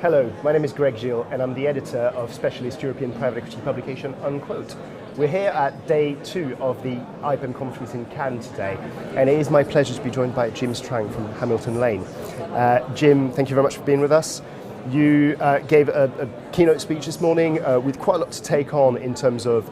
Hello, my name is Gille and I'm the editor of specialist European private equity publication Unquote. We're here at day 2 of the IPEM conference in Cannes today, and it is my pleasure to be joined by Jim Strang from Hamilton Lane. Jim, thank you very much for being with us. You gave a keynote speech this morning with quite a lot to take on in terms of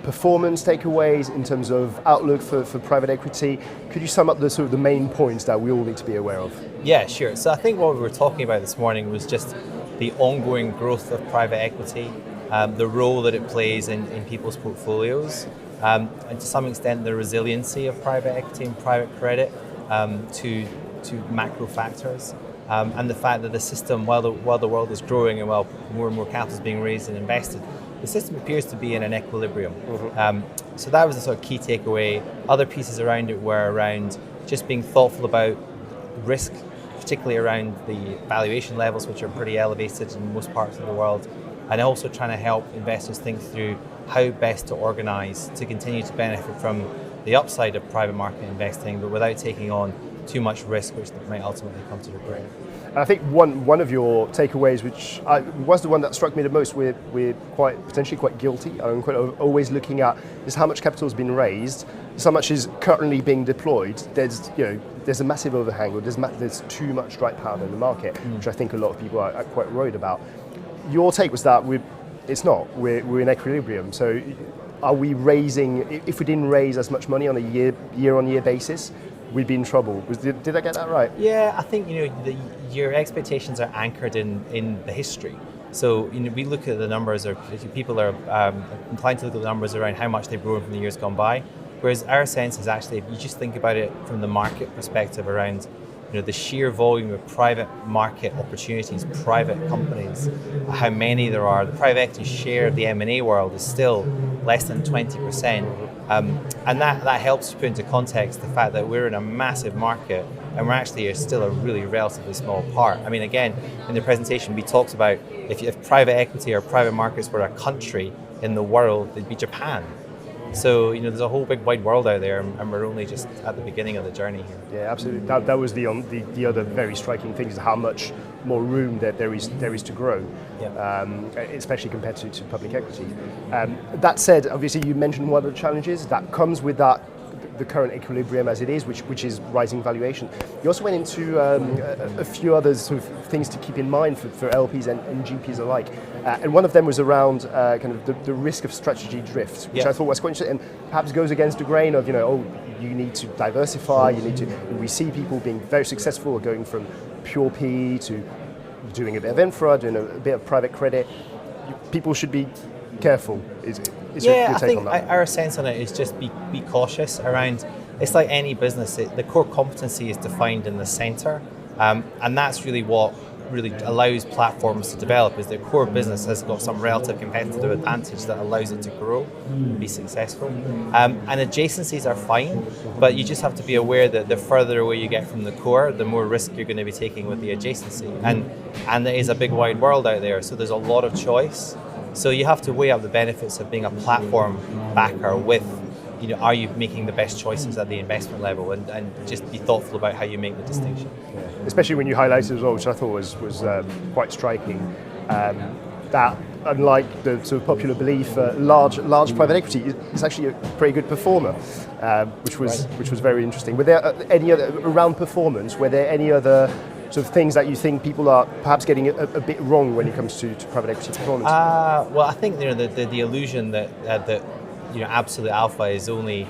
performance takeaways, in terms of outlook for private equity. Could you sum up the main points that we all need to be aware of? Yeah, sure. So I think what we were talking about this morning was just the ongoing growth of private equity, the role that it plays in people's portfolios, and to some extent the resiliency of private equity and private credit to macro factors, and the fact that the system, while the world is growing and while more and more capital is being raised and invested, the system appears to be in an equilibrium. Mm-hmm. So that was the sort of key takeaway. Other pieces around it were around just being thoughtful about risk, particularly around the valuation levels, which are pretty elevated in most parts of the world, and also trying to help investors think through how best to organise to continue to benefit from the upside of private market investing, but without taking on too much risk, which might ultimately come to regret. And I think one of your takeaways, which was the one that struck me the most, we're potentially quite guilty. I'm always looking at is how much capital has been raised, how much is currently being deployed. There's a massive overhang, or there's too much dry powder in the market, which I think a lot of people are quite worried about. Your take was that it's not. We're in equilibrium. So are we raising? If we didn't raise as much money on a year-on-year basis, we'd be in trouble. Did I get that right? Yeah, I think your expectations are anchored in the history. So we look at the numbers, or people are inclined to look at the numbers around how much they've grown from the years gone by. Whereas our sense is actually, if you just think about it from the market perspective around the sheer volume of private market opportunities, private companies, how many there are. The private equity share of the M&A world is still less than 20%. And that helps to put into context the fact that we're in a massive market and we're actually still a really relatively small part. I mean, again, in the presentation we talked about if private equity or private markets were a country in the world, it'd be Japan. So there's a whole big wide world out there, and we're only just at the beginning of the journey here. Yeah, absolutely. That was the other very striking thing, is how much more room that there is to grow, especially compared to public equity. That said, obviously you mentioned one of the challenges that comes with the current equilibrium as it is, which is rising valuation. You also went into a few other sort of things to keep in mind for LPs and GPs alike, and one of them was around kind of the risk of strategy drift, which I thought was quite interesting, and perhaps goes against the grain of you need to diversify. We see people being very successful, going from pure PE to doing a bit of infra, doing a bit of private credit. People should be careful. I think our sense on it is just be cautious around. It's like any business. The core competency is defined in the center, and that's really what really allows platforms to develop. Is their core business has got some relative competitive advantage that allows it to grow and be successful. And adjacencies are fine, but you just have to be aware that the further away you get from the core, the more risk you're going to be taking with the adjacency. And there is a big wide world out there, so there's a lot of choice. So you have to weigh up the benefits of being a platform backer with, are you making the best choices at the investment level, and just be thoughtful about how you make the distinction. Yeah. Especially when you highlighted as well, which I thought was quite striking, that unlike the sort of popular belief, large private equity is actually a pretty good performer, which was very interesting. Were there any other around performance? Were there any other sort of things that you think people are perhaps getting a bit wrong when it comes to private equity performance? Well, I think the illusion that absolute alpha is only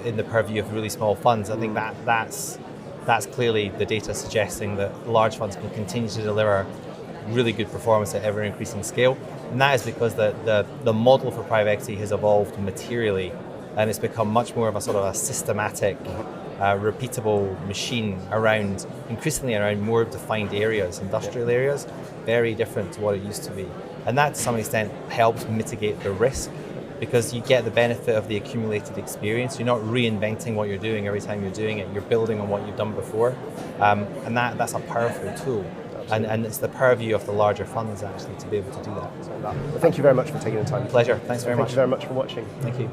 in the purview of really small funds. I think that's clearly the data suggesting that large funds can continue to deliver really good performance at ever increasing scale, and that is because the model for private equity has evolved materially, and it's become much more of a sort of a systematic, repeatable machine increasingly around more defined areas, industrial areas, very different to what it used to be. And that to some extent helps mitigate the risk, because you get the benefit of the accumulated experience. You're not reinventing what you're doing every time you're doing it. You're building on what you've done before. And that's a powerful tool. And it's the purview of the larger funds actually to be able to do that. Well, thank you very much for taking the time. Pleasure. Thanks very much. Thank you very much for watching. Thank you.